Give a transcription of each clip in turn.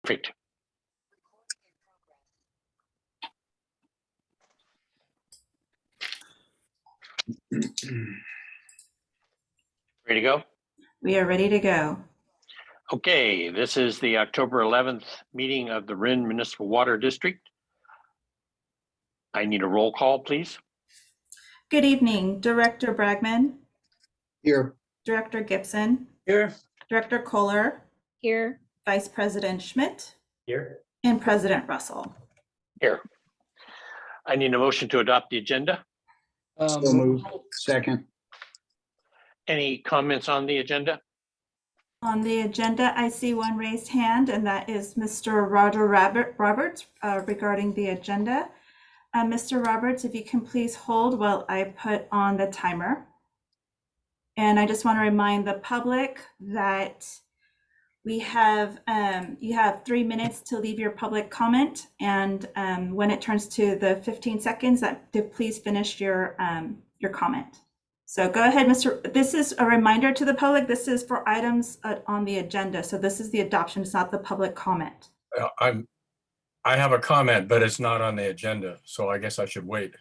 Perfect. Ready to go? We are ready to go. Okay, this is the October 11th meeting of the Wren Municipal Water District. I need a roll call, please. Good evening, Director Bragman, Here. Director Gibson, Here. Director Kohler, Here. Vice President Schmidt, Here. and President Russell. Here. I need a motion to adopt the agenda. So moved. Second. Any comments on the agenda? On the agenda, I see one raised hand, and that is Mr. Roger Roberts regarding the agenda. Mr. Roberts, if you can please hold while I put on the timer. And I just want to remind the public that we have, you have 3 minutes to leave your public comment. And when it turns to the 15 seconds, to please finish your comment. So go ahead, this is a reminder to the public. This is for items on the agenda. So this is the adoption, it's not the public comment. I have a comment, but it's not on the agenda, so I guess I should wait.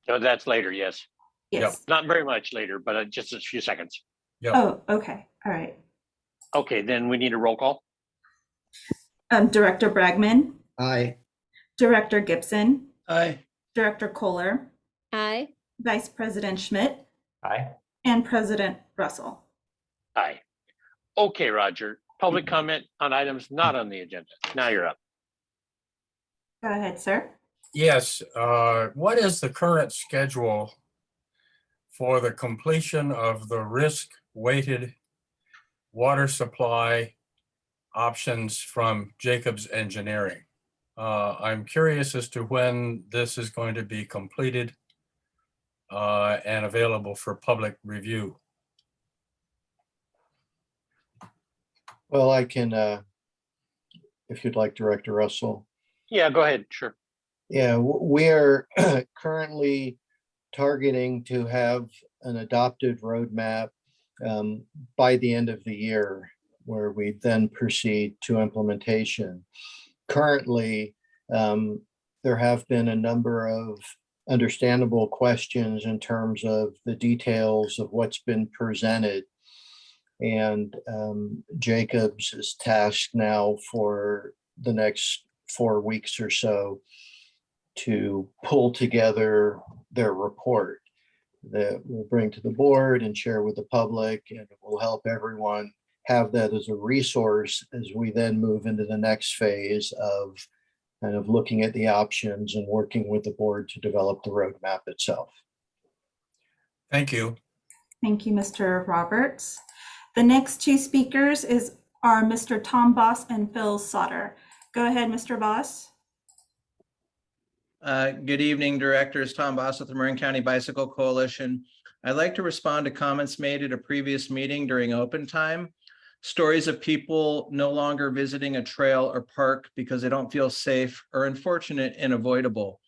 No, that's later, yes. Yes. Not very much later, but just a few seconds. Yep. Oh, okay. All right. Okay, then we need a roll call. Director Bragman, Aye. Director Gibson, Aye. Director Kohler, Aye. Vice President Schmidt, Aye. and President Russell. Aye. Okay, Roger. Public comment on items not on the agenda. Now you're up. Go ahead, sir. Yes, what is the current schedule for the completion of the risk-weighted water supply options from Jacobs Engineering? I'm curious as to when this is going to be completed and available for public review. Well, I can, if you'd like, Director Russell. Yeah, go ahead. Sure. Yeah, we're currently targeting to have an adopted roadmap by the end of the year, where we then proceed to implementation. Currently, there have been a number of understandable questions in terms of the details of what's been presented. And Jacobs is tasked now for the next 4 weeks or so to pull together their report that we'll bring to the board and share with the public, and it will help everyone have that as a resource as we then move into the next phase of kind of looking at the options and working with the board to develop the roadmap itself. Thank you. Thank you, Mr. Roberts. The next two speakers are Mr. Tom Boss and Phil Sauter. Go ahead, Mr. Boss. Good evening, directors. Tom Boss with the Marin County Bicycle Coalition. I'd like to respond to comments made at a previous meeting during open time. Stories of people no longer visiting a trail or park because they don't feel safe are unfortunate and avoidable.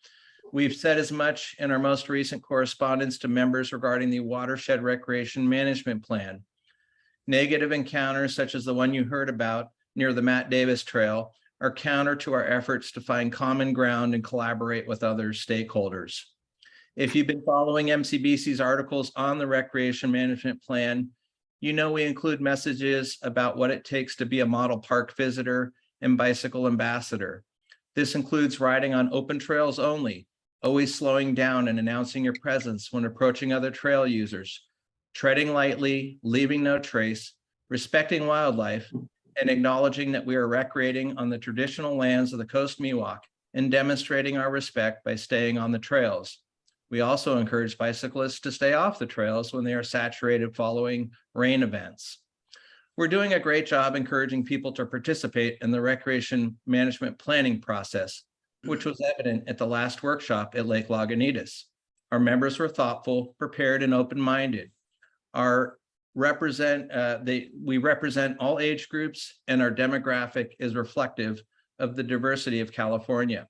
We've said as much in our most recent correspondence to members regarding the Watershed Recreation Management Plan. Negative encounters such as the one you heard about near the Matt Davis Trail are counter to our efforts to find common ground and collaborate with other stakeholders. If you've been following MCBC's articles on the Recreation Management Plan, you know we include messages about what it takes to be a model park visitor and bicycle ambassador. This includes riding on open trails only, always slowing down and announcing your presence when approaching other trail users, treading lightly, leaving no trace, respecting wildlife, and acknowledging that we are recreating on the traditional lands of the Coast Miwok and demonstrating our respect by staying on the trails. We also encourage bicyclists to stay off the trails when they are saturated following rain events. We're doing a great job encouraging people to participate in the recreation management planning process, which was evident at the last workshop at Lake Lagunitas. Our members were thoughtful, prepared, and open-minded. We represent all age groups, and our demographic is reflective of the diversity of California.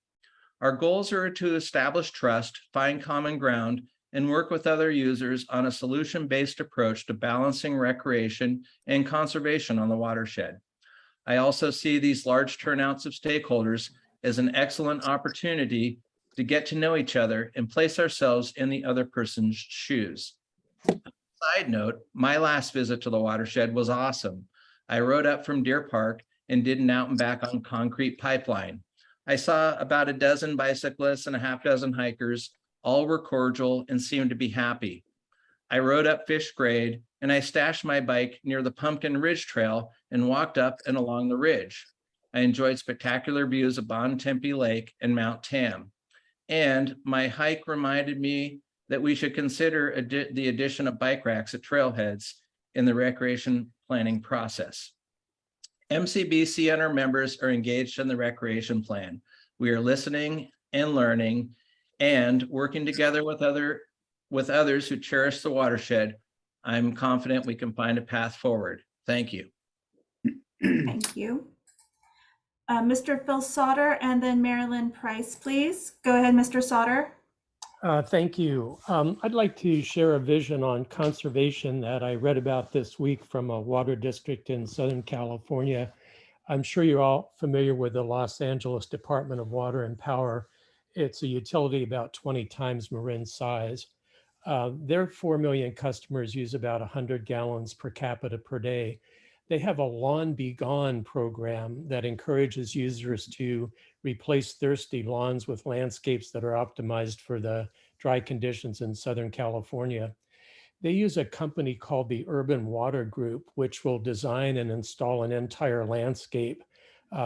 Our goals are to establish trust, find common ground, and work with other users on a solution-based approach to balancing recreation and conservation on the watershed. I also see these large turnouts of stakeholders as an excellent opportunity to get to know each other and place ourselves in the other person's shoes. Side note, my last visit to the watershed was awesome. I rode up from Deer Park and did an out and back on concrete pipeline. I saw about a dozen bicyclists and a half dozen hikers. All were cordial and seemed to be happy. I rode up Fish Grade and I stashed my bike near the Pumpkin Ridge Trail and walked up and along the ridge. I enjoyed spectacular views of Bon Tempe Lake and Mount Tam. And my hike reminded me that we should consider the addition of bike racks at trailheads in the recreation planning process. MCBC and our members are engaged in the recreation plan. We are listening and learning and working together with others who cherish the watershed. I'm confident we can find a path forward. Thank you. Thank you. Mr. Phil Sauter and then Marilyn Price, please. Go ahead, Mr. Sauter. Thank you. I'd like to share a vision on conservation that I read about this week from a water district in Southern California. I'm sure you're all familiar with the Los Angeles Department of Water and Power. It's a utility about 20 times Marin's size. Their 4 million customers use about 100 gallons per capita per day. They have a Lawn Be Gone program that encourages users to replace thirsty lawns with landscapes that are optimized for the dry conditions in Southern California. They use a company called the Urban Water Group, which will design and install an entire landscape,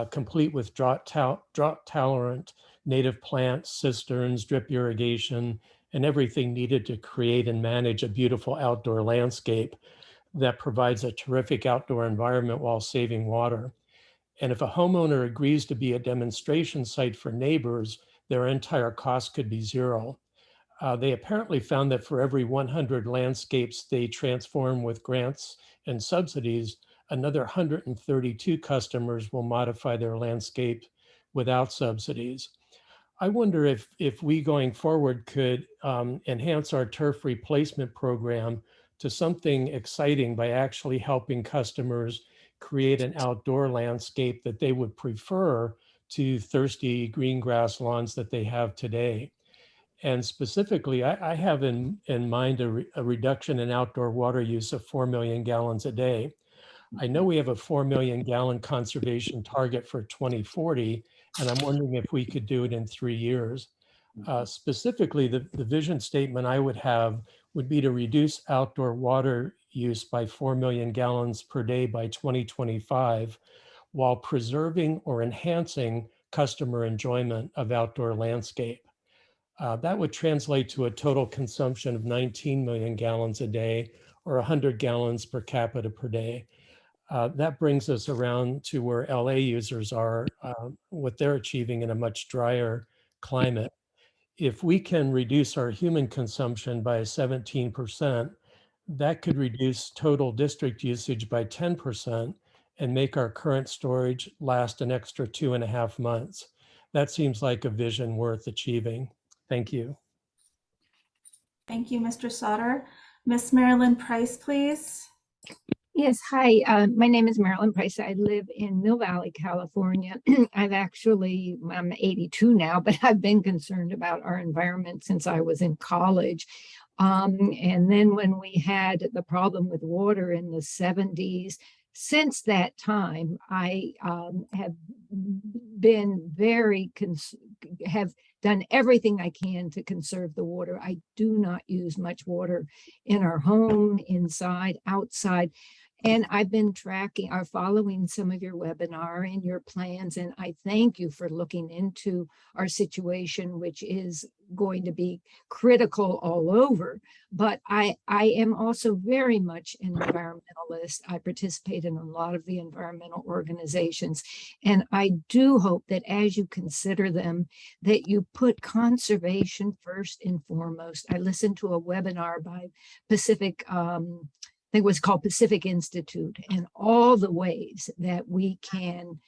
complete with drought-tolerant native plants, cisterns, drip irrigation, and everything needed to create and manage a beautiful outdoor landscape that provides a terrific outdoor environment while saving water. And if a homeowner agrees to be a demonstration site for neighbors, their entire cost could be zero. They apparently found that for every 100 landscapes they transform with grants and subsidies, another 132 customers will modify their landscape without subsidies. I wonder if we going forward could enhance our turf replacement program to something exciting by actually helping customers create an outdoor landscape that they would prefer to thirsty green grass lawns that they have today. And specifically, I have in mind a reduction in outdoor water use of 4 million gallons a day. I know we have a 4 million gallon conservation target for 2040, and I'm wondering if we could do it in 3 years. Specifically, the vision statement I would have would be to reduce outdoor water use by 4 million gallons per day by 2025, while preserving or enhancing customer enjoyment of outdoor landscape. That would translate to a total consumption of 19 million gallons a day, or 100 gallons per capita per day. That brings us around to where LA users are, what they're achieving in a much drier climate. If we can reduce our human consumption by 17%, that could reduce total district usage by 10% and make our current storage last an extra 2.5 months. That seems like a vision worth achieving. Thank you. Thank you, Mr. Sauter. Miss Marilyn Price, please. Yes, hi. My name is Marilyn Price. I live in Mill Valley, California. I'm 82 now, but I've been concerned about our environment since I was in college. And then when we had the problem with water in the 70s, since that time, I have been have done everything I can to conserve the water. I do not use much water in our home, inside, outside. And I've been tracking or following some of your webinar and your plans. And I thank you for looking into our situation, which is going to be critical all over. But I am also very much an environmentalist. I participate in a lot of the environmental organizations. And I do hope that as you consider them, that you put conservation first and foremost. I listened to a webinar by Pacific, I think it was called Pacific Institute, and all the ways that we can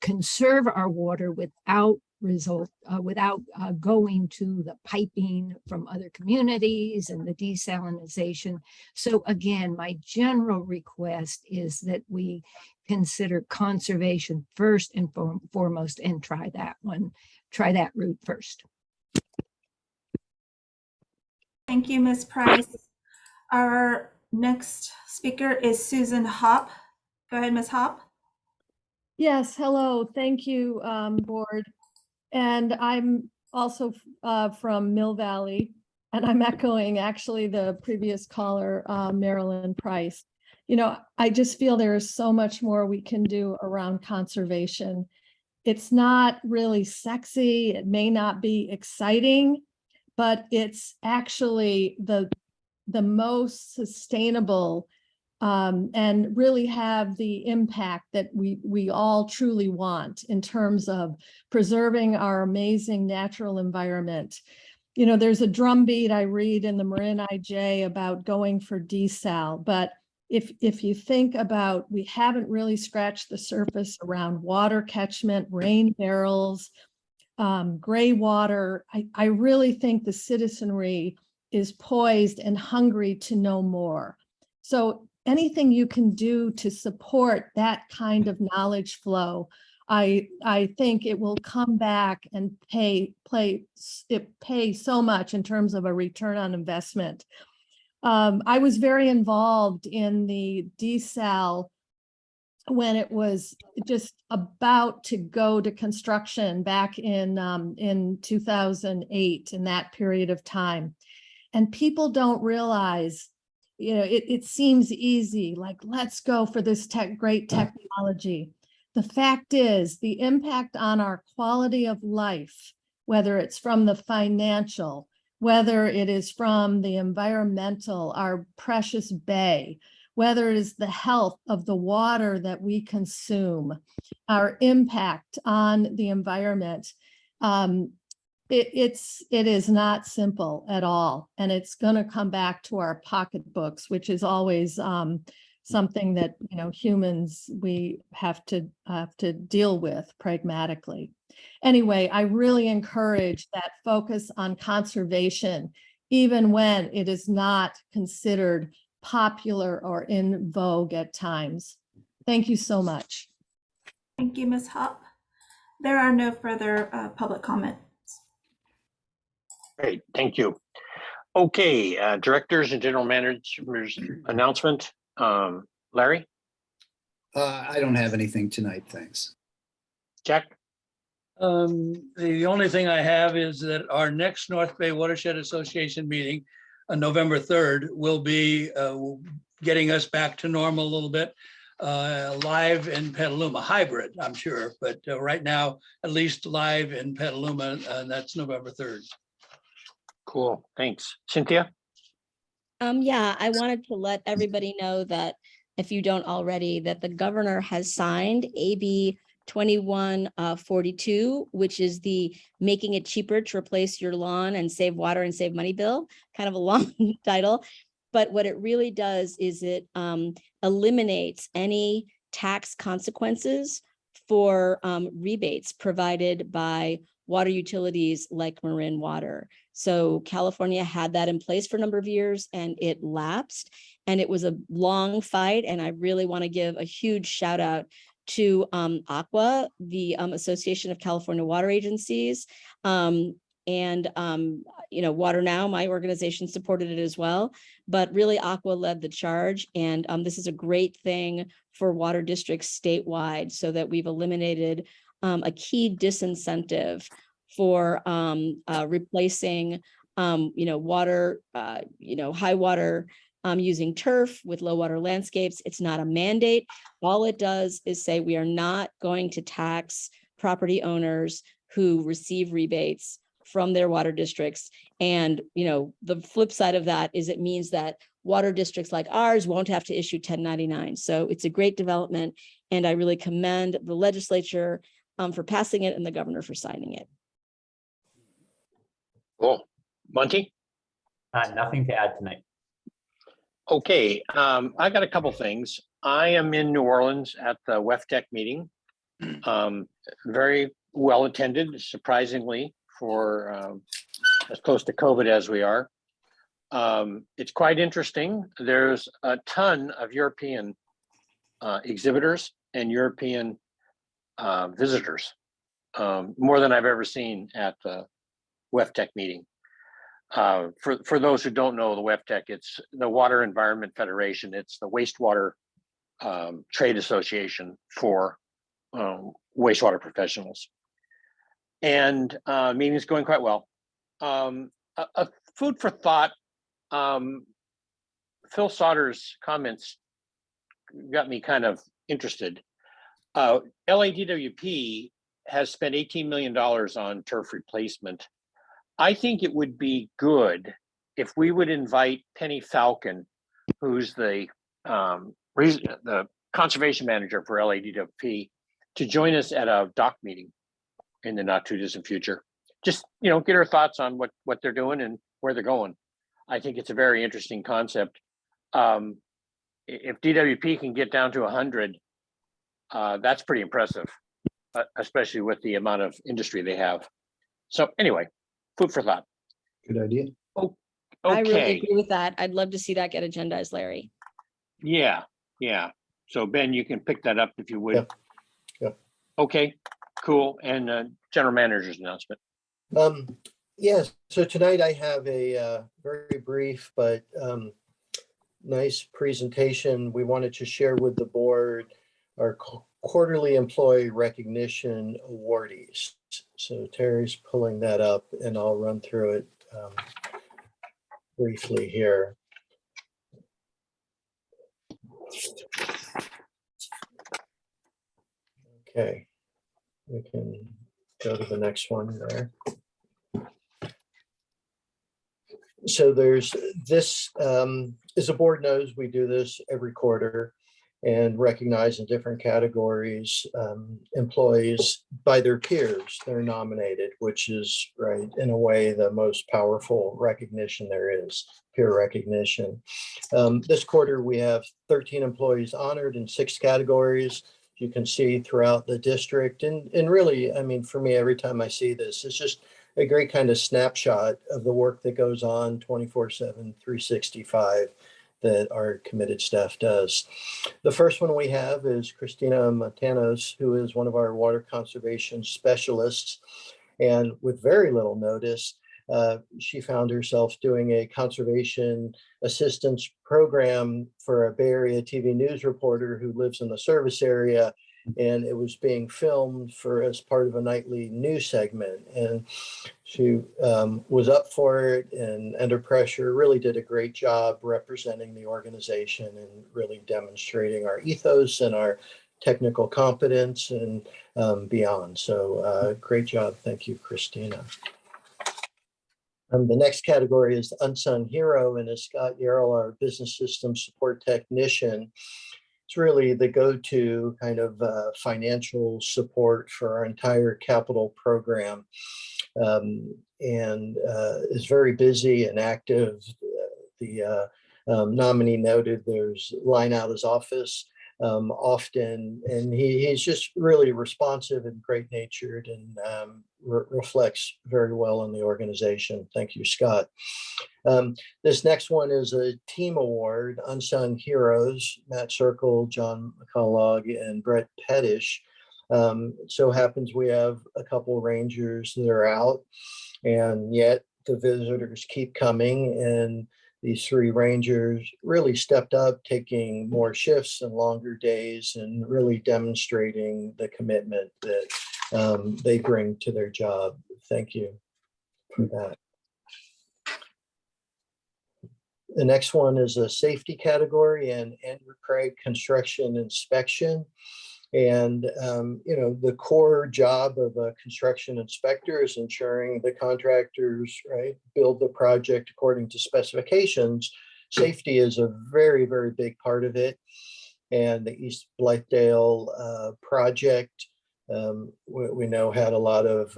conserve our water without result, without going to the piping from other communities and the desalinization. So again, my general request is that we consider conservation first and foremost and try that route first. Thank you, Ms. Price. Our next speaker is Susan Hopp. Go ahead, Ms. Hopp. Yes, hello, thank you, board. And I'm also from Mill Valley, and I'm echoing actually the previous caller, Marilyn Price. You know, I just feel there is so much more we can do around conservation. It's not really sexy, it may not be exciting, but it's actually the most sustainable and really have the impact that we all truly want in terms of preserving our amazing natural environment. You know, there's a drumbeat I read in the Marin IJ about going for desal, but if you think about, we haven't really scratched the surface around water catchment, rain barrels, gray water. I really think the citizenry is poised and hungry to know more. So anything you can do to support that kind of knowledge flow, I think it will come back and pay so much in terms of a return on investment. I was very involved in the desal when it was just about to go to construction back in 2008, in that period of time. And people don't realize, you know, it seems easy, like, let's go for this great technology. The fact is, the impact on our quality of life, whether it's from the financial, whether it is from the environmental, our precious bay, whether it is the health of the water that we consume, our impact on the environment, it is not simple at all. And it's going to come back to our pocketbooks, which is always something that, you know, humans, we have to deal with pragmatically. Anyway, I really encourage that focus on conservation, even when it is not considered popular or in vogue at times. Thank you so much. Thank you, Ms. Hopp. There are no further public comments. Great, thank you. Okay, directors and general managers announcement. Larry? I don't have anything tonight, thanks. Jack? The only thing I have is that our next North Bay Watershed Association meeting on November 3rd will be getting us back to normal a little bit, live in Petaluma, hybrid, I'm sure, but right now, at least live in Petaluma, and that's November 3rd. Cool, thanks. Cynthia? Yeah, I wanted to let everybody know that if you don't already, that the governor has signed AB 2142, which is the making it cheaper to replace your lawn and save water and save money bill, kind of a long title. But what it really does is it eliminates any tax consequences for rebates provided by water utilities like Marin Water. So California had that in place for a number of years and it lapsed, and it was a long fight. And I really want to give a huge shout out to ACWA, the Association of California Water Agencies, and you know, Water Now, my organization, supported it as well. But really, ACWA led the charge, and this is a great thing for water districts statewide, so that we've eliminated a key disincentive for replacing, you know, water, you know, high water using turf with low water landscapes. It's not a mandate. All it does is say we are not going to tax property owners who receive rebates from their water districts. And, you know, the flip side of that is it means that water districts like ours won't have to issue 1099. So it's a great development. And I really commend the legislature for passing it and the governor for signing it. Cool. Monty? Nothing to add tonight. Okay, I got a couple things. I am in New Orleans at the WEFTEC meeting. Very well attended, surprisingly, for as close to COVID as we are. It's quite interesting. There's a ton of European exhibitors and European visitors, more than I've ever seen at the WEFTEC meeting. For those who don't know the WEFTEC, it's the Water Environment Federation. It's the wastewater trade association for wastewater professionals. And meeting is going quite well. A food for thought, Phil Sauter's comments got me kind of interested. LADWP has spent $18 million on turf replacement. I think it would be good if we would invite Penny Falcon, who's the conservation manager for LADWP, to join us at a doc meeting in the not too distant future. Just, you know, get her thoughts on what they're doing and where they're going. I think it's a very interesting concept. If DWP can get down to 100, that's pretty impressive, especially with the amount of industry they have. So anyway, food for thought. Good idea. Oh, I really okay. agree with that. I'd love to see that get agendized, Larry. Yeah. So Ben, you can pick that up if you would. Yep. Okay, cool. And general manager's announcement. Yes, so tonight I have a very brief but nice presentation. We wanted to share with the board our quarterly employee recognition awardees. So Terry's pulling that up and I'll run through it briefly here. Okay, we can go to the next one there. So there's this, as the board knows, we do this every quarter and recognize in different categories employees by their peers. They're nominated, which is, right, in a way, the most powerful recognition there is, peer recognition. This quarter, we have 13 employees honored in 6 categories. You can see throughout the district. And really, I mean, for me, every time I see this, it's just a great kind of snapshot of the work that goes on 24/7, 365 that our committed staff does. The first one we have is Christina Mountanos, who is one of our water conservation specialists. And with very little notice, she found herself doing a conservation assistance program for a Bay Area TV news reporter who lives in the service area. And it was being filmed as part of a nightly news segment. And she was up for it and under pressure, really did a great job representing the organization and really demonstrating our ethos and our technical competence and beyond. So great job. Thank you, Christina. The next category is the unsung hero, and is Scott Yarroll, our business system support technician. It's really the go-to kind of financial support for our entire capital program, and is very busy and active. The nominee noted there's line out his office often, and he's just really responsive and great-natured and reflects very well on the organization. Thank you, Scott. This next one is a team award, Unsung Heroes, Matt Circle, John McCullough, and Brett Pettish. So happens we have a couple rangers that are out, and yet the visitors keep coming, and these 3 rangers really stepped up, taking more shifts and longer days and really demonstrating the commitment that they bring to their job. Thank you for that. The next one is a safety category, and Andrew Craig construction inspection. And, you know, the core job of a construction inspector is ensuring the contractors, right, build the project according to specifications. Safety is a very, very big part of it. And the East Blythedale project, we know had a lot of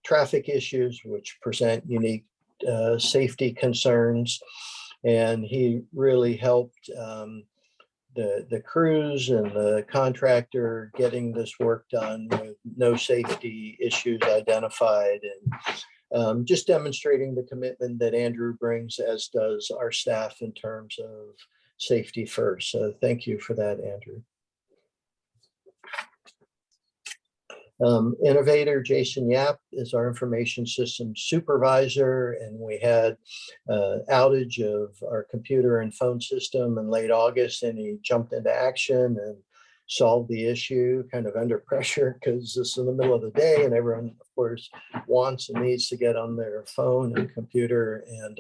traffic issues, which present unique safety concerns. And he really helped the crews and the contractor getting this work done with no safety issues identified, and just demonstrating the commitment that Andrew brings, as does our staff, in terms of safety first. So thank you for that, Andrew. Innovator Jayson Yap is our information systems supervisor, and we had outage of our computer and phone system in late August, and he jumped into action and solved the issue kind of under pressure, because it's in the middle of the day and everyone, of course, wants and needs to get on their phone and computer. And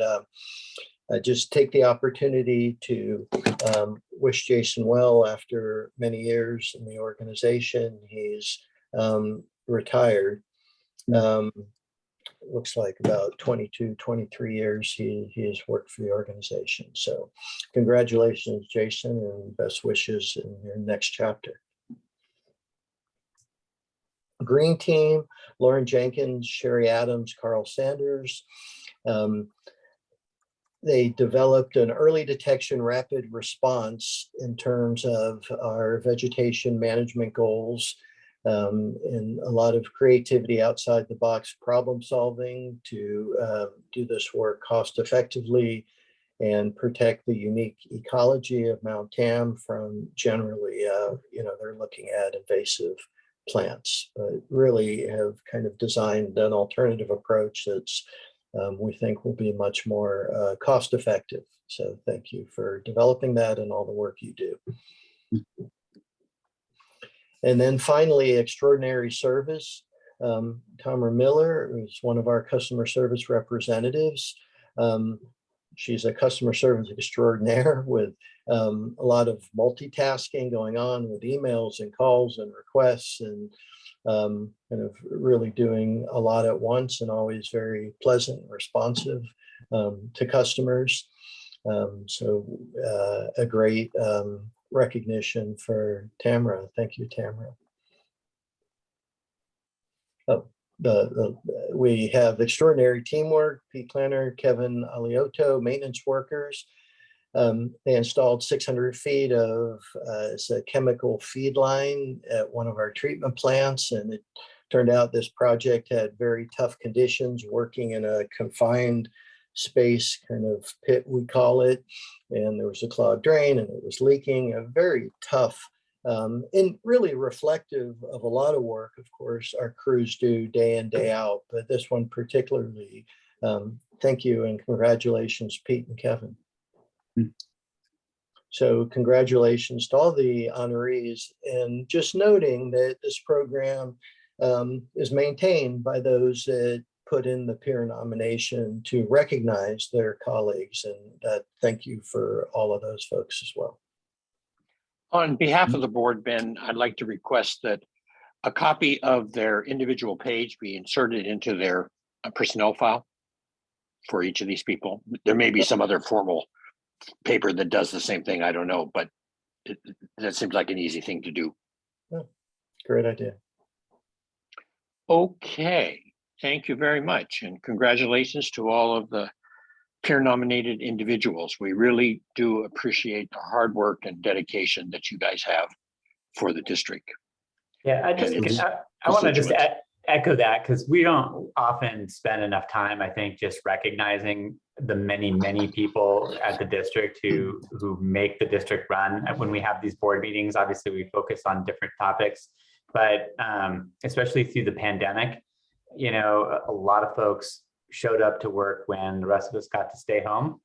I just take the opportunity to wish Jayson well after many years in the organization. He's retired. Looks like about 22, 23 years he has worked for the organization. So congratulations, Jayson, and best wishes in your next chapter. Green team, Loren, Jenkins, Sherry Adams, Carl Sanders. They developed an early detection rapid response in terms of our vegetation management goals, and a lot of creativity, outside the box problem solving to do this work cost effectively and protect the unique ecology of Mount Tam from generally, they're looking at invasive plants, but really have kind of designed an alternative approach that's we think will be much more cost effective. So thank you for developing that and all the work you do. And then finally, extraordinary service. Tamra Miller is one of our customer service representatives. She's a customer service extraordinaire with a lot of multitasking going on with emails and calls and requests, and kind of really doing a lot at once, and always very pleasant and responsive to customers. So a great recognition for Tamra. Thank you, Tamra. Oh, we have extraordinary teamwork. Pete Klaner, Kevin Alioto, maintenance workers. They installed 600 feet of it's a chemical feed line at one of our treatment plants, and it turned out this project had very tough conditions, working in a confined space, kind of pit we call it, and there was a clogged drain and it was leaking. A very tough and really reflective of a lot of work, of course, our crews do day in, day out, but this one particularly. Thank you and congratulations, Pete and Kevin. So congratulations to all the honorees, and just noting that this program is maintained by those that put in the peer nomination to recognize their colleagues, and that thank you for all of those folks as well. On behalf of the board, Ben, I'd like to request that a copy of their individual page be inserted into their personnel file for each of these people. There may be some other formal paper that does the same thing, I don't know, but that seems like an easy thing to do. Oh, great idea. Okay, thank you very much, and congratulations to all of the peer nominated individuals. We really do appreciate the hard work and dedication that you guys have for the district. Yeah, I want to just echo that, because we don't often spend enough time, I think, just recognizing the many people at the district who make the district run. When we have these board meetings, obviously we focus on different topics, but especially through the pandemic, a lot of folks showed up to work when the rest of us got to stay home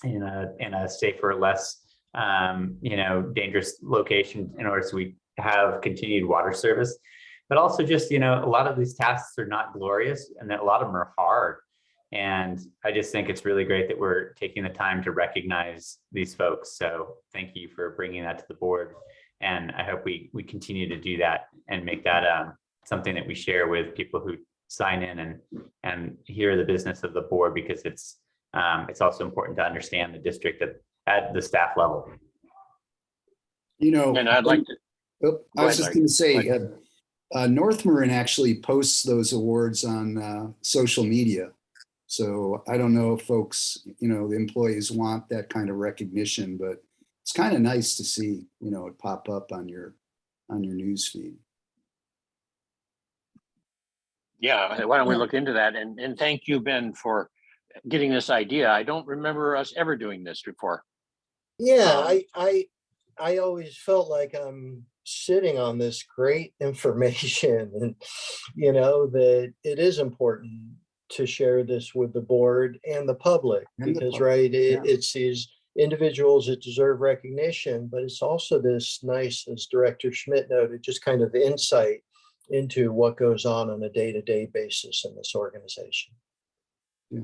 in a safer, less dangerous location, in order so we have continued water service. But also just, a lot of these tasks are not glorious, and that a lot of them are hard. And I just think it's really great that we're taking the time to recognize these folks. So thank you for bringing that to the board. And I hope we continue to do that and make that something that we share with people who sign in and hear the business of the board, because it's also important to understand the district at the staff level. And I'd like to. I was just going to say, North Marin actually posts those awards on social media. So I don't know if folks, the employees want that kind of recognition, but it's kind of nice to see, it pop up on your news feed. Yeah, why don't we look into that? And thank you, Ben, for getting this idea. I don't remember us ever doing this before. Yeah, I always felt like I'm sitting on this great information and, that it is important to share this with the board and the public And the because, public, right, yeah. it's these individuals that deserve recognition, but it's also this nice, as Director Schmidt noted, just kind of insight into what goes on a day-to-day basis in this organization. Yeah,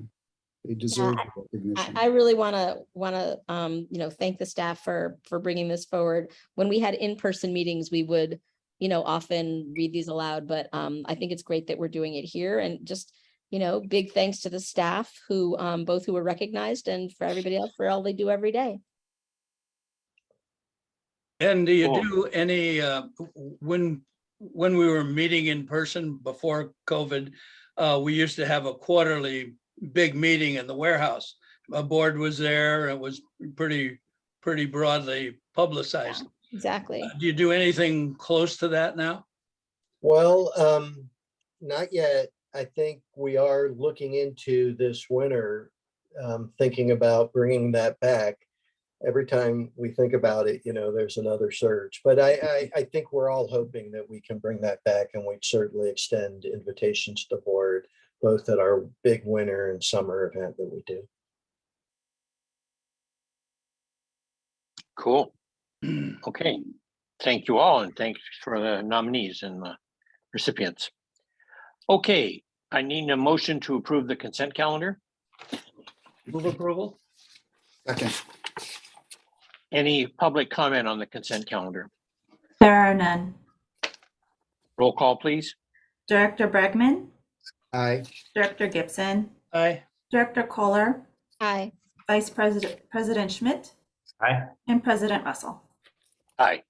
they deserve I recognition. I really want to thank the staff for bringing this forward. When we had in-person meetings, we would often read these aloud, but I think it's great that we're doing it here, and just big thanks to the staff who both who were recognized, and for everybody else for all they do every day. And do you Cool. do any, when we were meeting in person before COVID, we used to have a quarterly big meeting in the warehouse. A board was there. It was pretty broadly publicized. Exactly. Do you do anything close to that now? Well, not yet. I think we are looking into this winter, thinking about bringing that back. Every time we think about it, there's another surge. But I think we're all hoping that we can bring that back, and we'd certainly extend invitations to the board, both at our big winter and summer event that we do. Cool. Okay. Thank you all, and thanks for the nominees and the recipients. Okay, I need a motion to approve the consent calendar. Move approval? Second. Any public comment on the consent calendar? There are none. Roll call, please. Director Bregman, Aye. Director Gibson, Aye. Director Kohler, Aye. Vice President Schmidt, Aye. and President Russell. Aye.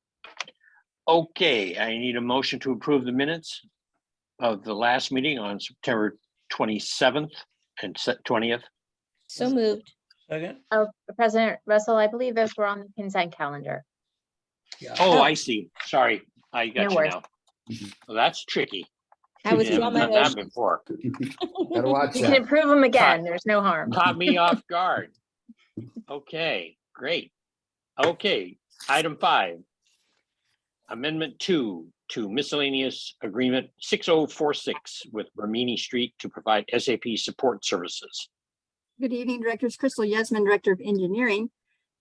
Okay, I need a motion to approve the minutes of the last meeting on September 27th and 20th. So moved. Second? Oh, President Russell, I believe those were on the consent calendar. Yeah. Oh, I see. Sorry, I got No you worries. now. Well, that's tricky. I was Yeah, on my I've done that motion. before. Gotta watch You can that. approve them again. There's no harm. Caught me off guard. Okay, great. Okay, item 5. Amendment 2 to miscellaneous agreement 6046 with Ramini Street to provide SAP support services. Good evening, Directors. Crystal Yesman, Director of Engineering.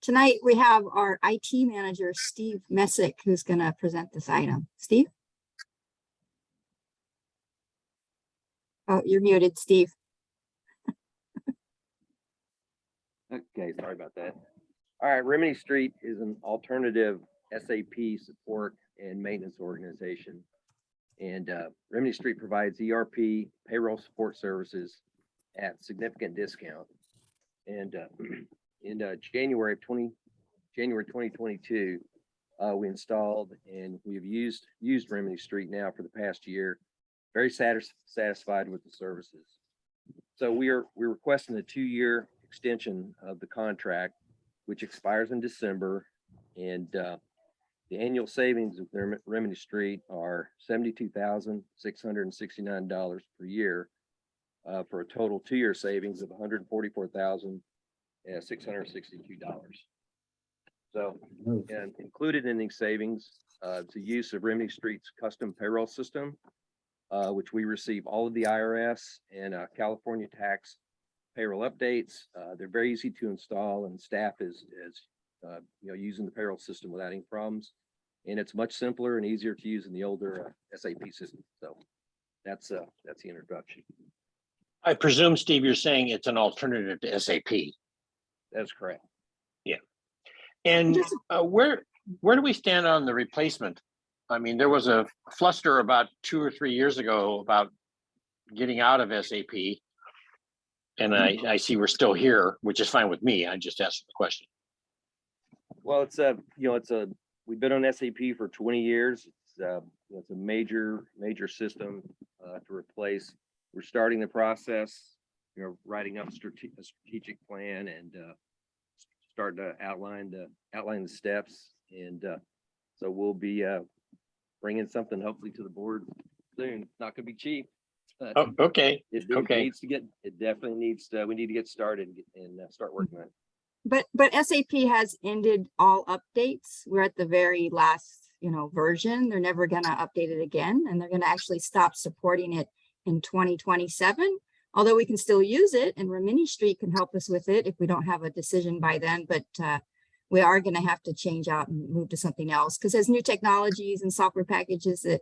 Tonight, we have our IT manager, Steve Messick, who's going to present this item. Steve? Oh, you're muted, Steve. Okay, sorry about that. All right, Remini Street is an alternative SAP support and maintenance organization. And Remini Street provides ERP payroll support services at significant discount. And in January 2022, we installed, and we've used Remini Street now for the past year. Very satisfied with the services. So we're requesting a 2-year extension of the contract, which expires in December, and the annual savings of Remini Street are $72,669 per year, for a total 2-year savings of $144,662. So, and included in these savings, the use of Remini Street's custom payroll system, which we receive all of the IRS and California tax payroll updates. They're very easy to install, and staff is using the payroll system without any problems. And it's much simpler and easier to use than the older SAP system. So that's the introduction. I presume, Steve, you're saying it's an alternative to SAP. That's correct. Yeah. And where do we stand on the replacement? I mean, there was a fluster about 2 or 3 years ago about getting out of SAP. And I see we're still here, which is fine with me. I just asked the question. Well, we've been on SAP for 20 years. It's a major system to replace. We're starting the process, writing up a strategic plan and starting to outline the steps, and so we'll be bringing something hopefully to the board soon. It's not going to be cheap. But Oh, okay. it Okay. needs to get. It definitely needs to. We need to get started and start working on it. But SAP has ended all updates. We're at the very last, version. They're never going to update it again, and they're going to actually stop supporting it in 2027. Although we can still use it, and Rimini Street can help us with it if we don't have a decision by then. But we are going to have to change out and move to something else, because as new technologies and software packages that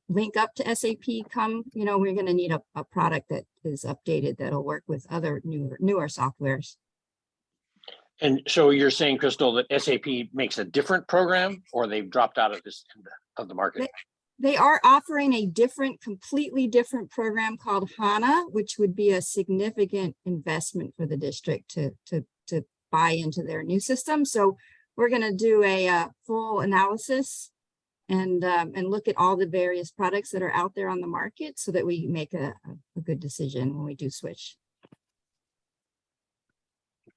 link up to SAP come, we're going to need a product that is updated that'll work with other newer softwares. And so you're saying, Crystal, that SAP makes a different program, or they've dropped out of the market? They are offering a completely different program called HANA, which would be a significant investment for the district to buy into their new system. So we're going to do a full analysis and look at all the various products that are out there on the market so that we make a good decision when we do switch.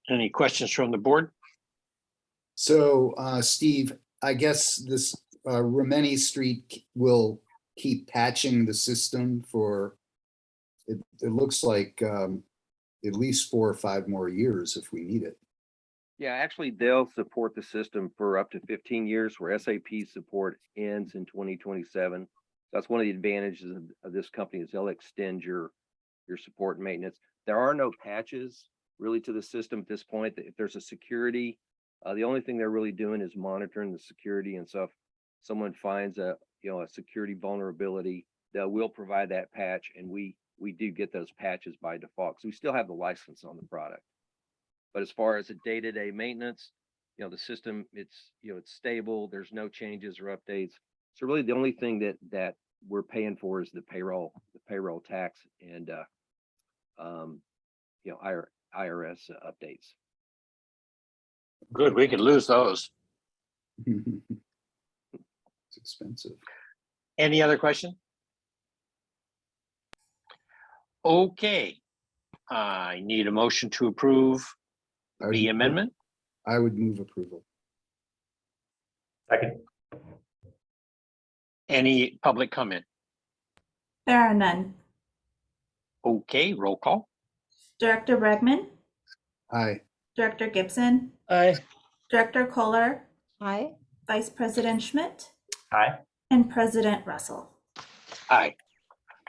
Any questions from the board? So, Steve, I guess this Rimini Street will keep patching the system for, it looks like at least 4 or 5 more years if we need it. Yeah, actually, they'll support the system for up to 15 years, where SAP support ends in 2027. That's one of the advantages of this company, is they'll extend your support and maintenance. There are no patches really to the system at this point. If there's a security, the only thing they're really doing is monitoring the security. And so if someone finds a security vulnerability, they will provide that patch, and we do get those patches by default. So we still have the license on the product. But as far as the day-to-day maintenance, the system, it's stable. There's no changes or updates. So really the only thing that we're paying for is the payroll tax and IRS updates. Good, we could lose those. It's expensive. Any other question? Okay, I need a motion to approve the amendment. I would move approval. Second. Any public comment? There are none. Okay, roll call. Director Bregman, Aye. Director Gibson, Aye. Director Kohler, Aye. Vice President Schmidt, Aye. and President Russell. Aye.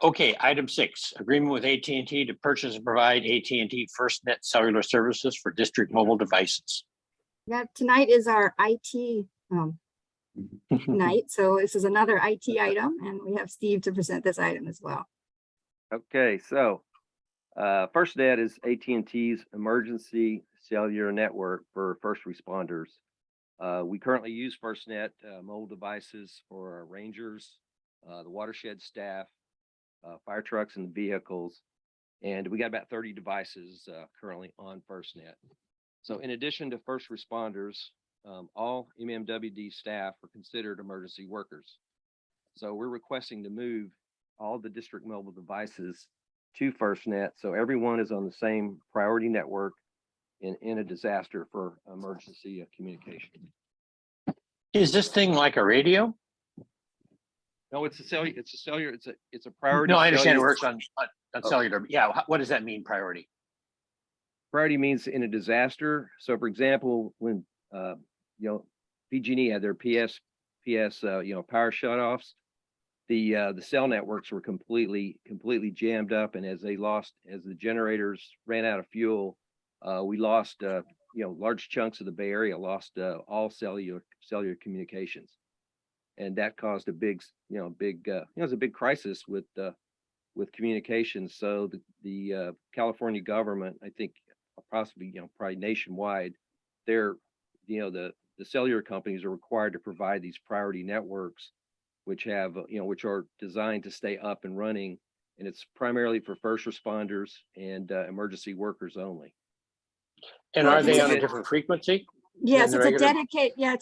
Okay, item 6, agreement with AT&T to purchase and provide AT&T FirstNet cellular services for district mobile devices. Yeah, tonight is our IT night. So this is another IT item, and we have Steve to present this item as well. Okay, so FirstNet is AT&T's emergency cellular network for first responders. We currently use FirstNet mobile devices for our rangers, the Watershed staff, fire trucks and vehicles, and we got about 30 devices currently on FirstNet. So in addition to first responders, all MMWD staff are considered emergency workers. So we're requesting to move all the district mobile devices to FirstNet, so everyone is on the same priority network in a disaster for emergency communication. Is this thing like a radio? No, it's a cellular. It's a priority. No, I understand it cellular. works on cellular. Yeah, what does that mean, priority? Priority means in a disaster. So, for example, when PG&E had their PS power shutoffs, the cell networks were completely jammed up, and as the generators ran out of fuel, we lost large chunks of the Bay Area lost all cellular communications. And that caused a big crisis with communications. So the California government, I think possibly, probably nationwide, the cellular companies are required to provide these priority networks, which are designed to stay up and running. And it's primarily for first responders and emergency workers only. And are they on a different frequency? Yes, it's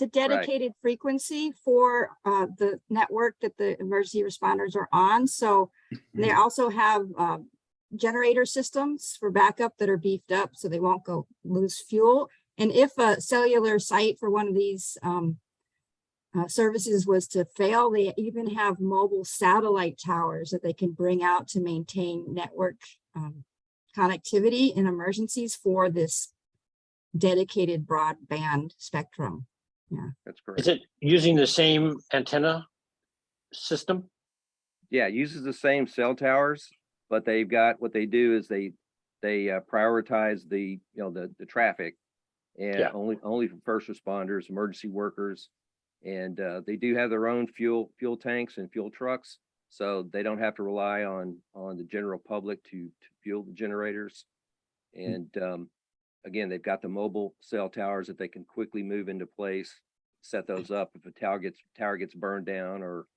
a dedicated frequency for the network that the emergency responders are on. So they also have generator systems for backup that are beefed up so they won't lose fuel. And if a cellular site for one of these services was to fail, they even have mobile satellite towers that they can bring out to maintain network connectivity in emergencies for this dedicated broadband spectrum. Yeah, That's correct. Is it using the same antenna system? Yeah, it uses the same cell towers, but they've got, what they do is they prioritize the traffic, and Yeah. only for first responders, emergency workers, and they do have their own fuel tanks and fuel trucks, so they don't have to rely on the general public to fuel the generators. And again, they've got the mobile cell towers that they can quickly move into place, set those up if a tower gets burned down or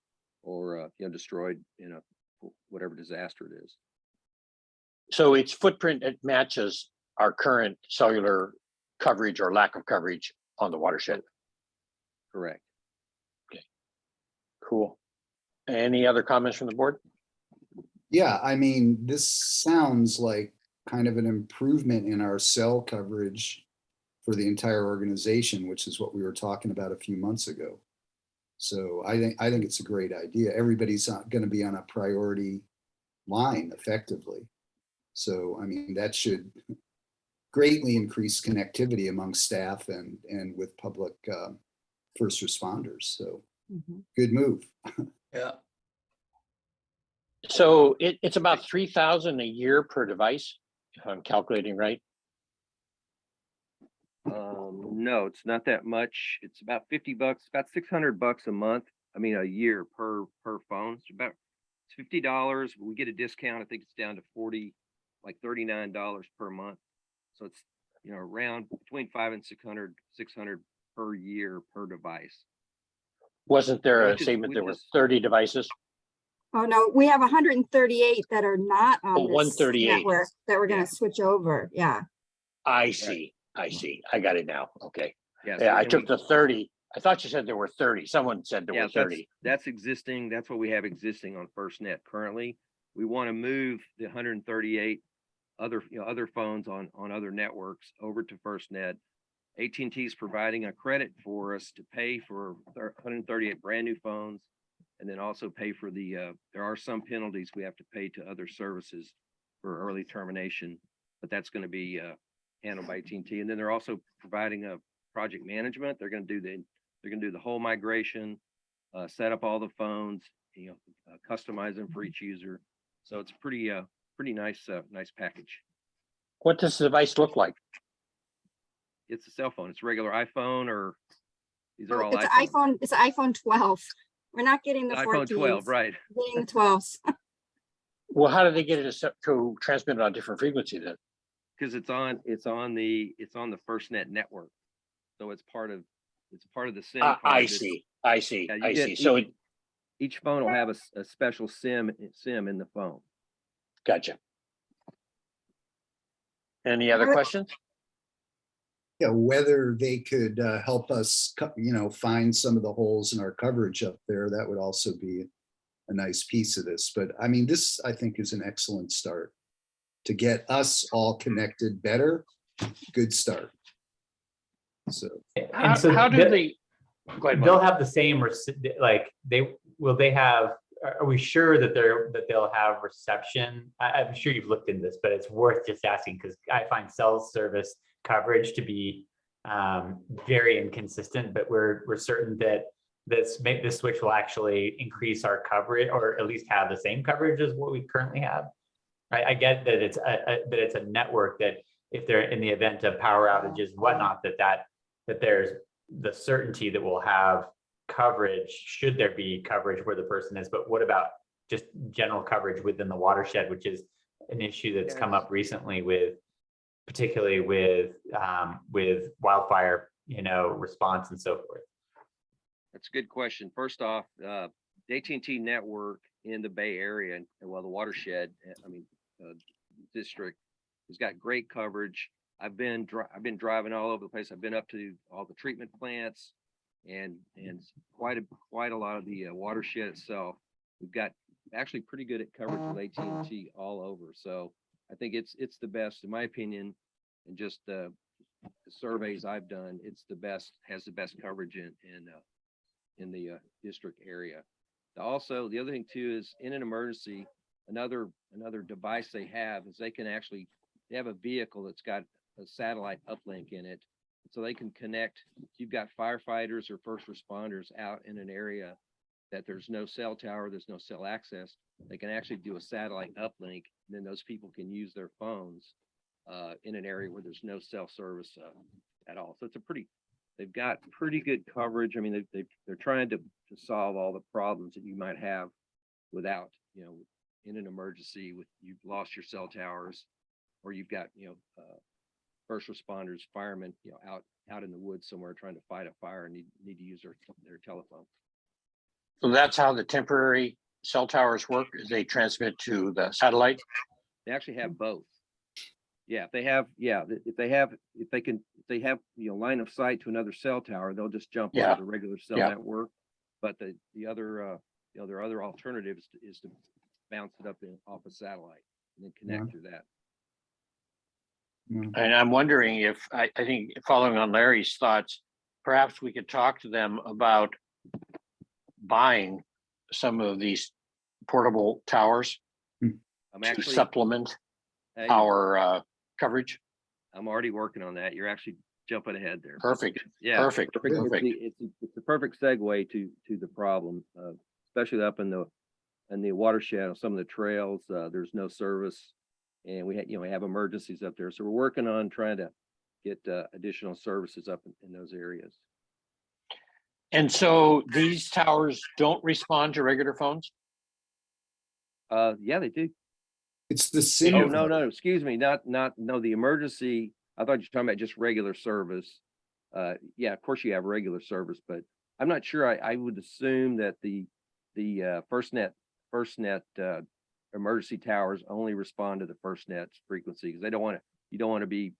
destroyed in whatever disaster it is. So its footprint, it matches our current cellular coverage or lack of coverage on the watershed. Correct. Cool. Any other comments from the board? Yeah, I mean, this sounds like kind of an improvement in our cell coverage for the entire organization, which is what we were talking about a few months ago. So I think it's a great idea. Everybody's going to be on a priority line effectively. So, I mean, that should greatly increase connectivity among staff and with public first responders. So good move. Yeah. So it's about 3,000 a year per device, if I'm calculating right. No, it's not that much. It's about $50, about $600 a month. I mean, a year per phone. It's $50. We get a discount. I think it's down to $39 per month. So it's around between $500 and $600 per year per device. Wasn't there a statement there were 30 devices? Oh, no, we have 138 that are not on Oh, this 138. network that we're going to switch over. Yeah. I see. I see. I got it now. Okay. Yes, Yeah, I and took the 30. I thought you said there were 30. Someone said there were 30. That's existing. That's what we have existing on FirstNet currently. We want to move the 138 other phones on other networks over to FirstNet. AT&T is providing a credit for us to pay for 138 brand new phones, and then also pay for there are some penalties we have to pay to other services for early termination, but that's going to be handled by AT&T. And then they're also providing a project management. They're going to do the whole migration, set up all the phones, customize them for each user. So it's pretty nice package. What does the device look like? It's a cell phone. It's a regular iPhone, or these are all It's iPhones. iPhone. It's an iPhone 12. We're not getting the iPhone 14s. 12, right? We're getting the 12s. Well, how do they get it to transmit on different frequency then? Because it's on the FirstNet network, so it's part of the SIM card. I see. Yeah, I see. So each phone will have a special SIM in the phone. Gotcha. Any other questions? Yeah, whether they could help us, find some of the holes in our coverage up there, that would also be a nice piece of this. But I mean, this, I think, is an excellent start to get us all connected better. Good start. So how do they? Go ahead, They'll have the same, are we sure that they'll have reception? I'm sure you've looked into this, but it's worth just asking, because I find cell service coverage to be very inconsistent, but we're certain that this switch will actually increase our coverage, or at least have the same coverage as what we currently have. Right? I get that it's a network that if they're in the event of power outages and whatnot, that there's the certainty that we'll have coverage should there be coverage where the person is. But what about just general coverage within the watershed, which is an issue that's come up recently particularly with wildfire, response and so forth? That's a good question. First off, the AT&T network in the Bay Area, and the watershed, district, has got great coverage. I've been driving all over the place. I've been up to all the treatment plants and quite a lot of the watershed itself. We've got actually pretty good at coverage with AT&T all over. So I think it's the best, in my opinion, and just the surveys I've done, it's the best, has the best coverage in the district area. Also, the other thing too is in an emergency, another device they have is they have a vehicle that's got a satellite uplink in it. So they can connect, if you've got firefighters or first responders out in an area that there's no cell tower, there's no cell access, they can actually do a satellite uplink. And then those people can use their phones in an area where there's no cell service at all. So they've got pretty good coverage. I mean, they're trying to solve all the problems that you might have without, in an emergency with you've lost your cell towers, or you've got, first responders, firemen, out in the woods somewhere trying to fight a fire and need to use their telephone. So that's how the temporary cell towers work, is they transmit to the satellite? They actually have both. Yeah, if they have line of sight to another cell tower, they'll just jump Yeah. onto the regular cell Yeah. network. But the other their other alternative is to bounce it up off a satellite and then connect through that. And I'm wondering if, I think following on Larry's thoughts, perhaps we could talk to them about buying some of these portable towers I'm to actually supplement hey, our coverage. I'm already working on that. You're actually jumping ahead there. Perfect. Yeah, Perfect. It's Perfect. it's the perfect segue to the problem, especially up in the watershed, some of the trails. There's no service, and we have emergencies up there. So we're working on trying to get additional services up in those areas. And so these towers don't respond to regular phones? Yeah, they do. It's the SIM. Oh, no, excuse me, no, the emergency. I thought you were talking about just regular service. Yeah, of course you have regular service, but I'm not sure. I would assume that the FirstNet emergency towers only respond to the FirstNet frequency because you don't want to be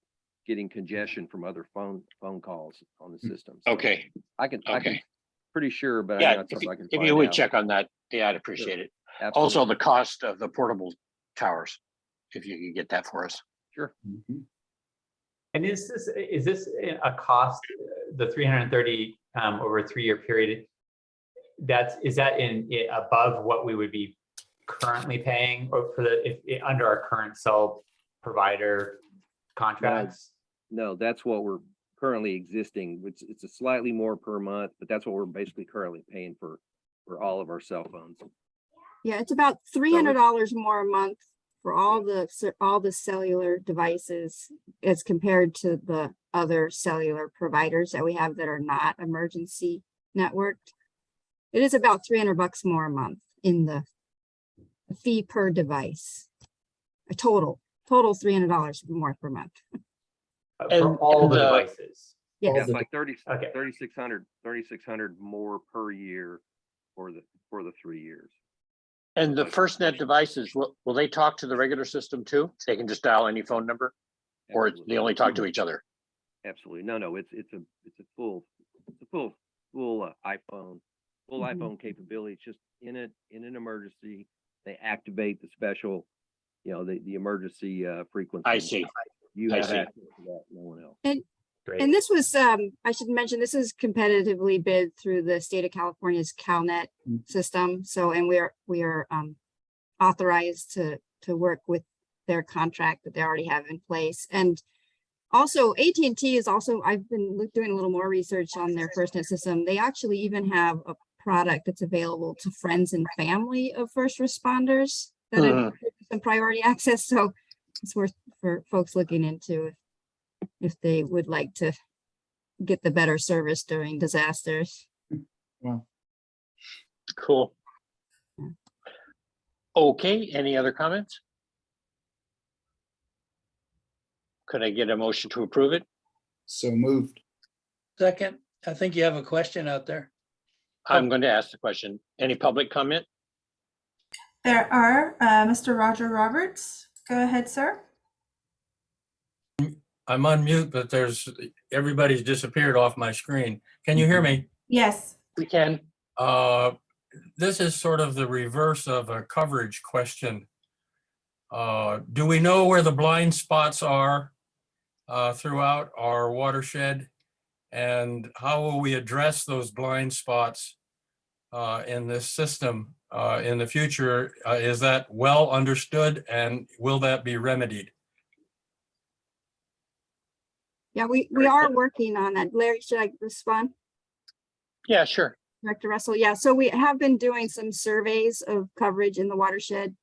getting congestion from other phone calls on the system. So Okay. I can pretty sure, but Yeah, I'm not if something I can you find would out. check on that, yeah, I'd appreciate it. Absolutely. Also, the cost of the portable towers, if you could get that for us. Sure. And is this a cost, the 330 over a 3-year period? Is that above what we would be currently paying, or under our current cell provider contracts? No, that's what we're currently existing, which it's a slightly more per month, but that's what we're basically currently paying for all of our cell phones. Yeah, it's about $300 more a month for all the cellular devices as compared to the other cellular providers that we have that are not emergency networked. It is about $300 more a month in the fee per device. A total $300 more per month. For all the devices. Yes. Yeah, it's like 3,600 more per year for the 3 years. And the FirstNet devices, will they talk to the regular system too? They can just dial any phone number, or Absolutely. they only talk to each other? Absolutely. No, it's a full iPhone, full iPhone capability. It's just in an emergency, they activate the special, the emergency frequency. I see. You I have see. access to that, no one else. And this was, I should mention, this is competitively bid through the state of California's CalNet system. So, and we are authorized to work with their contract that they already have in place. And also AT&T is also, I've been doing a little more research on their FirstNet system. They actually even have a product that's available to friends and family of first responders that have some priority access. So it's worth for folks looking into if they would like to get the better service during disasters. Wow. Cool. Okay, any other comments? Could I get a motion to approve it? So moved. Second, I think you have a question out there. I'm going to ask the question. Any public comment? There are, Mr. Roger Roberts. Go ahead, sir. I'm on mute, but everybody's disappeared off my screen. Can you hear me? Yes. We can. This is sort of the reverse of a coverage question. Do we know where the blind spots are throughout our watershed? And how will we address those blind spots in this system in the future? Is that well understood, and will that be remedied? Yeah, we are working on that. Larry, should I respond? Yeah, sure. Director Russell, yeah, so we have been doing some surveys of coverage in the watershed.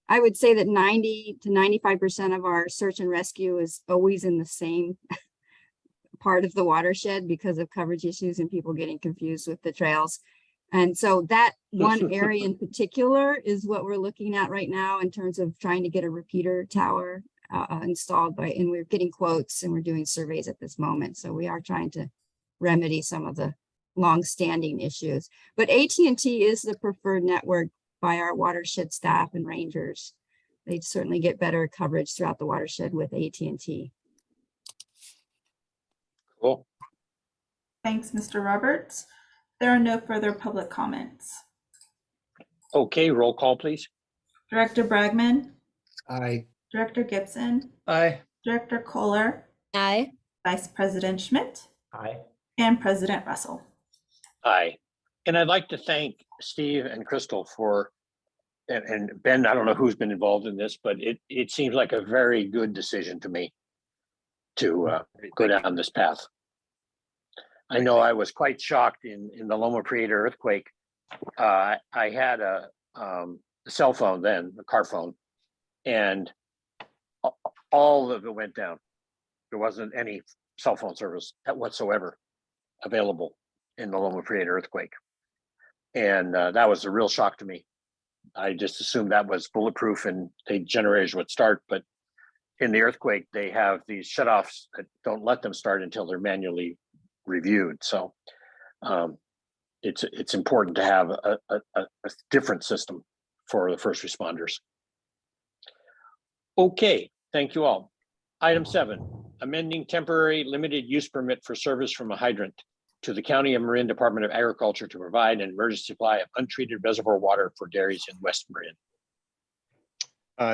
I would say that 90 to 95% of our search and rescue is always in the same part of the watershed because of coverage issues and people getting confused with the trails. And so that one area in particular is what we're looking at right now in terms of trying to get a repeater tower installed and we're getting quotes and we're doing surveys at this moment. So we are trying to remedy some of the long-standing issues. But AT&T is the preferred network by our watershed staff and rangers. They certainly get better coverage throughout the watershed with AT&T. Cool. Thanks, Mr. Roberts. There are no further public comments. Okay, roll call, please. Director Bragman, Aye. Director Gibson, Aye. Director Kohler, Aye. Vice President Schmidt, Aye. and President Russell. Aye. And I'd like to thank Steve and Crystal for, and Ben, I don't know who's been involved in this, but it seems like a very good decision to me to go down this path. I know I was quite shocked in the Loma Prieta earthquake. I had a cell phone then, a car phone, and all of it went down. There wasn't any cell phone service whatsoever available in the Loma Prieta earthquake. And that was a real shock to me. I just assumed that was bulletproof and the generators would start, but in the earthquake, they have these shutoffs that don't let them start until they're manually reviewed. So it's important to have a different system for the first responders. Okay, thank you all. Item 7, amending temporary limited use permit for service from a hydrant to the County of Marin Department of Agriculture to provide an emergency supply of untreated reservoir water for dairies in West Marin.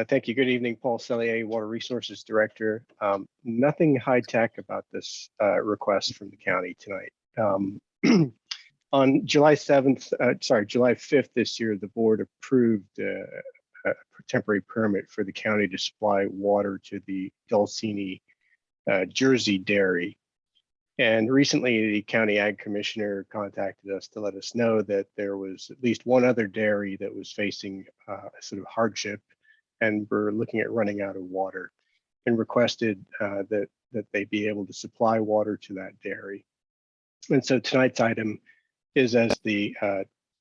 Thank you. Good evening, Paul Sellier, Water Resources Director. Nothing high tech about this request from the county tonight. On July 5th this year, the board approved a temporary permit for the county to supply water to the Dulcini Jersey dairy. And recently, the county ag commissioner contacted us to let us know that there was at least one other dairy that was facing a sort of hardship, and we're looking at running out of water, and requested that they be able to supply water to that dairy. And so tonight's item is, as the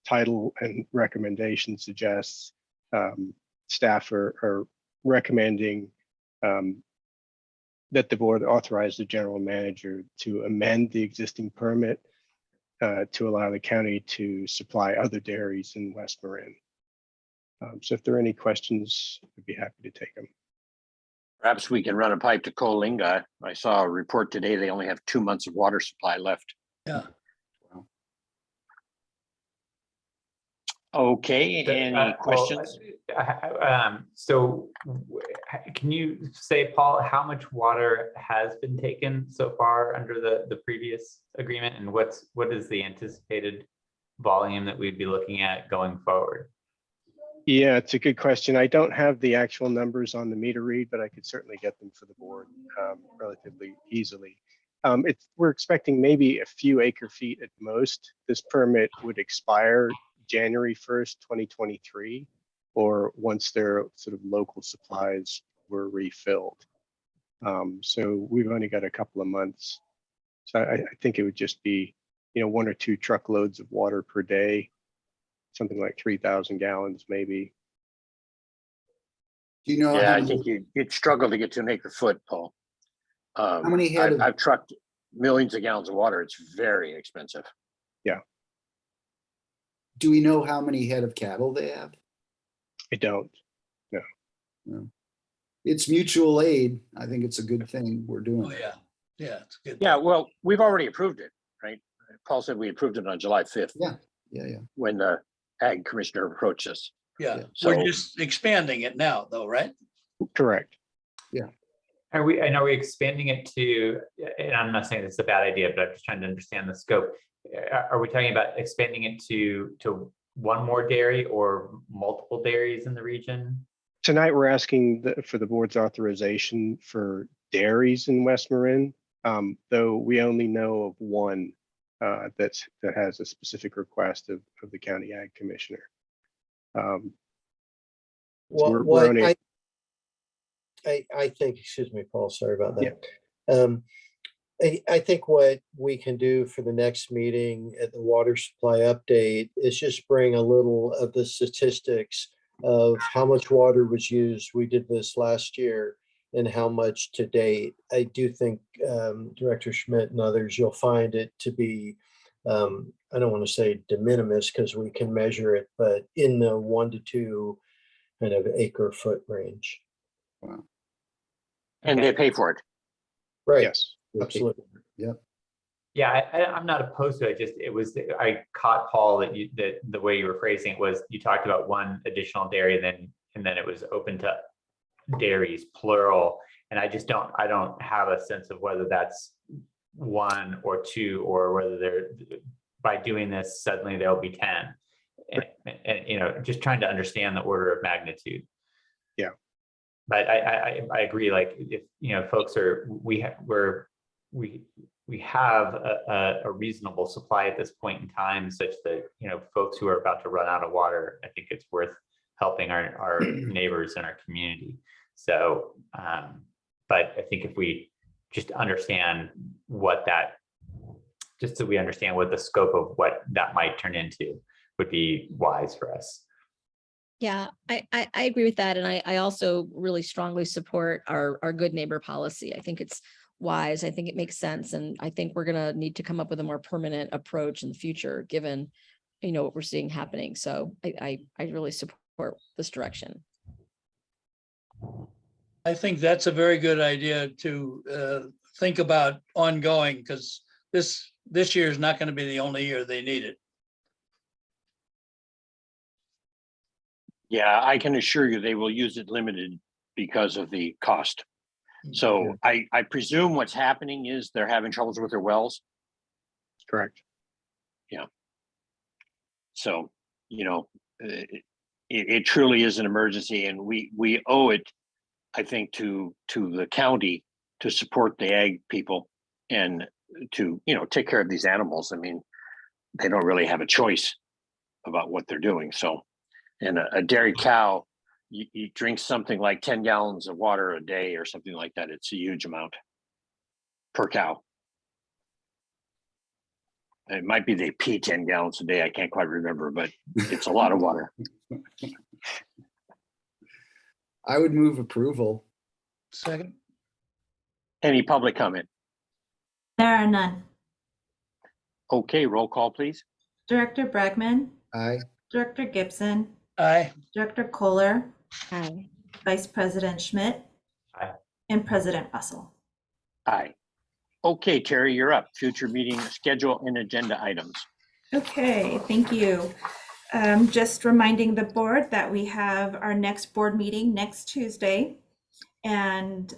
title and recommendation suggests, staff are recommending that the board authorize the general manager to amend the existing permit to allow the county to supply other dairies in West Marin. So if there are any questions, I'd be happy to take them. Perhaps we can run a pipe to Coalinga. I saw a report today, they only have 2 months of water supply left. Yeah. Okay, any questions? So can you say, Paul, how much water has been taken so far under the previous agreement, and what is the anticipated volume that we'd be looking at going forward? Yeah, it's a good question. I don't have the actual numbers on the meter read, but I could certainly get them for the board relatively easily. We're expecting maybe a few acre feet at most. This permit would expire January 1st, 2023, or once their sort of local supplies were refilled. So we've only got a couple of months. So I think it would just be, 1 or 2 truckloads of water per day, something like 3,000 gallons, maybe. Do you know? Yeah, I think you'd struggle to get to an acre foot, Paul. How many head I've trucked millions of gallons of water. It's very expensive. Yeah. Do we know how many head of cattle they have? I don't. No. It's mutual aid. I think it's a good thing we're doing. Oh, yeah. Yeah, it's good. Yeah, well, we've already approved it, right? Paul said we approved it on July 5th. Yeah. When the ag commissioner approached us. Yeah, So we're just expanding it now though, right? Correct. Yeah. Are we expanding it to, and I'm not saying it's a bad idea, but I'm just trying to understand the scope. Are we talking about expanding it to one more dairy or multiple dairies in the region? Tonight, we're asking for the board's authorization for dairies in West Marin, though we only know of one that has a specific request of the county ag commissioner. So we're only- I think, excuse me, Paul, sorry about that. I think what we can do for the next meeting at the water supply update is just bring a little of the statistics of how much water was used. We did this last year and how much to date. I do think Director Schmidt and others, you'll find it to be, I don't want to say de minimis because we can measure it, but in the 1 to 2 kind of acre foot range. Wow. And they pay for it. Right. Yes. Absolutely. Yep. Yeah, I'm not opposed to it. I caught Paul that the way you were phrasing it was you talked about one additional dairy, and then it was open to dairies plural, and I don't have a sense of whether that's 1 or 2 or whether by doing this suddenly there'll be 10, and just trying to understand the order of magnitude. Yeah, but I agree. Like if folks we have a reasonable supply at this point in time, such that folks who are about to run out of water, I think it's worth helping our neighbors in our community. So, but I think if we just understand just so we understand what the scope of what that might turn into would be wise for us. Yeah, I agree with that. And I also really strongly support our good neighbor policy. I think it's wise. I think it makes sense. And I think we're going to need to come up with a more permanent approach in the future, given, what we're seeing happening. So I really support this direction. I think that's a very good idea to think about ongoing, because this year is not going to be the only year they need it. Yeah, I can assure you they will use it limited because of the cost. So I presume what's happening is they're having troubles with their wells. correct. Yeah. So, it truly is an emergency, and we owe it, I think, to the county to support the ag people and to, take care of these animals. I mean, they don't really have a choice about what they're doing. So, and a dairy cow, you drink something like 10 gallons of water a day or something like that. It's a huge amount per cow. It might be they pee 10 gallons a day. I can't quite remember, but it's a lot of water. I would move approval. Second. Any public comment? There are none. Okay, roll call, please. Director Bregman, Aye. Director Gibson, Aye. Director Kohler, Aye. Vice President Schmidt, Aye. and President Russell. Aye. Okay, Terry, you're up. Future meeting schedule and agenda items. Okay, thank you. Just reminding the board that we have our next board meeting next Tuesday. And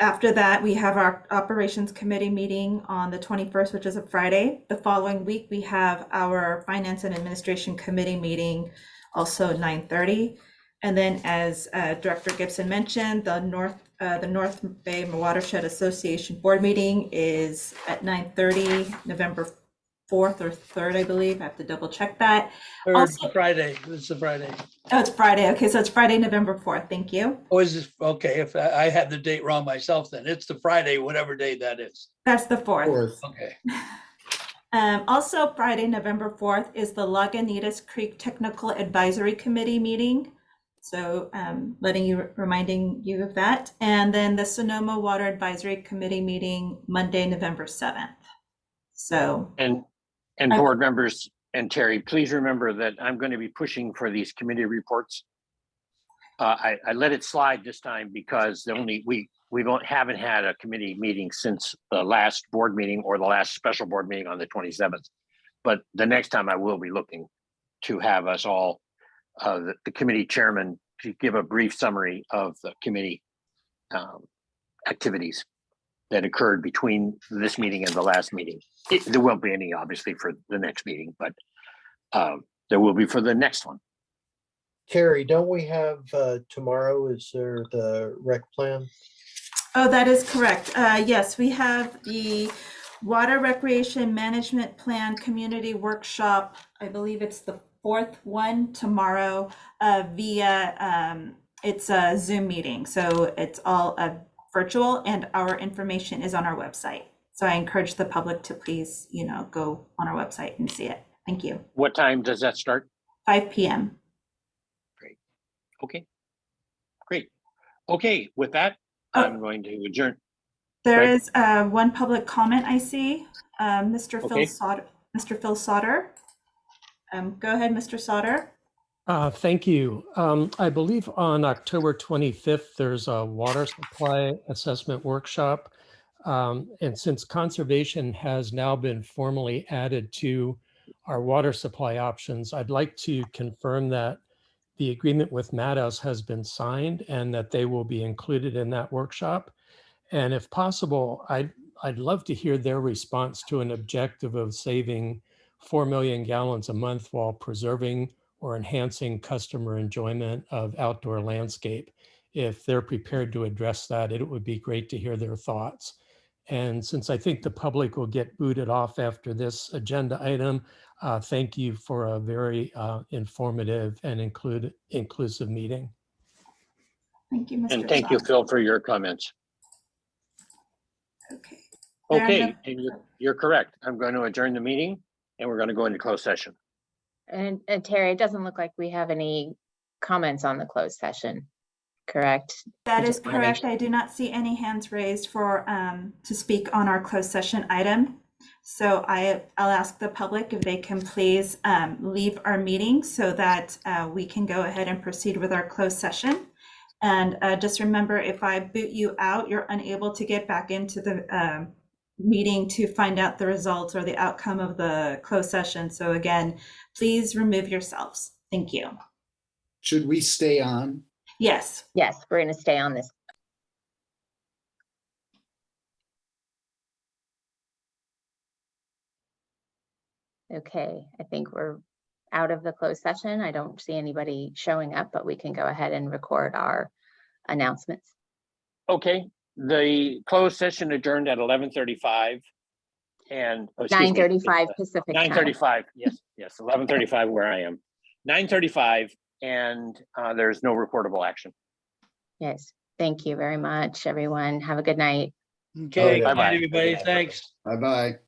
after that, we have our Operations Committee meeting on the 21st, which is a Friday. The following week, we have our Finance and Administration Committee meeting, also 9:30. And then, as Director Gibson mentioned, the North Bay Watershed Association board meeting is at 9:30, November 4th or 3rd, I believe. I have to double check that. Also, Friday. It's a Friday. oh, it's Friday. Okay, so it's Friday, November 4th. Thank you. Oh, is it? Okay, if I had the date wrong myself, then it's the Friday, whatever day that is. That's the 4th. Okay. Also, Friday, November 4th is the Lagunitas Creek Technical Advisory Committee meeting. So reminding you of that. And then the Sonoma Water Advisory Committee meeting Monday, November 7th. So. And board members and Terry, please remember that I'm going to be pushing for these committee reports. I let it slide this time because we haven't had a committee meeting since the last board meeting or the last special board meeting on the 27th. But the next time I will be looking to have us all, the committee chairman to give a brief summary of the committee activities that occurred between this meeting and the last meeting. There won't be any, obviously, for the next meeting, but there will be for the next one. Terry, don't we have tomorrow? Is there the rec plan? Oh, that is correct. Yes, we have the Water Recreation Management Plan Community Workshop. I believe it's the fourth one tomorrow via, it's a Zoom meeting. So it's all virtual and our information is on our website. So I encourage the public to please, go on our website and see it. Thank you. What time does that start? 5 p.m. Great. Okay. Great. Okay, with that, I'm going to adjourn. There Right. is one public comment I see. Mr. Okay. Phil Sauter. Go ahead, Mr. Sauter. Thank you. I believe on October 25th, there's a water supply assessment workshop. And since conservation has now been formally added to our water supply options, I'd like to confirm that the agreement with Mountanos has been signed and that they will be included in that workshop. And if possible, I'd love to hear their response to an objective of saving 4 million gallons a month while preserving or enhancing customer enjoyment of outdoor landscape. If they're prepared to address that, it would be great to hear their thoughts. And since I think the public will get booted off after this agenda item, thank you for a very informative and inclusive meeting. Thank you, Mr. And thank you, Phil, for your comments. Okay. Okay, and you're correct. I'm going to adjourn the meeting and we're going to go into closed session. And Terry, it doesn't look like we have any comments on the closed session, correct? That is correct. I do not see any hands raised for to speak on our closed session item. So I'll ask the public if they can please leave our meeting so that we can go ahead and proceed with our closed session. And just remember, if I boot you out, you're unable to get back into the meeting to find out the results or the outcome of the closed session. So again, please remove yourselves. Thank you. Should we stay on? Yes. Yes, we're going to stay on this. Okay, I think we're out of the closed session. I don't see anybody showing up, but we can go ahead and record our announcements. Okay, the closed session adjourned at 11:35 and 9:35 Pacific time. 9:35, yes, 11:35 where I am. 9:35 and there's no reportable action. Yes, thank you very much, everyone. Have a good night. Okay, Bye-bye. good night, everybody. Thanks. Bye-bye.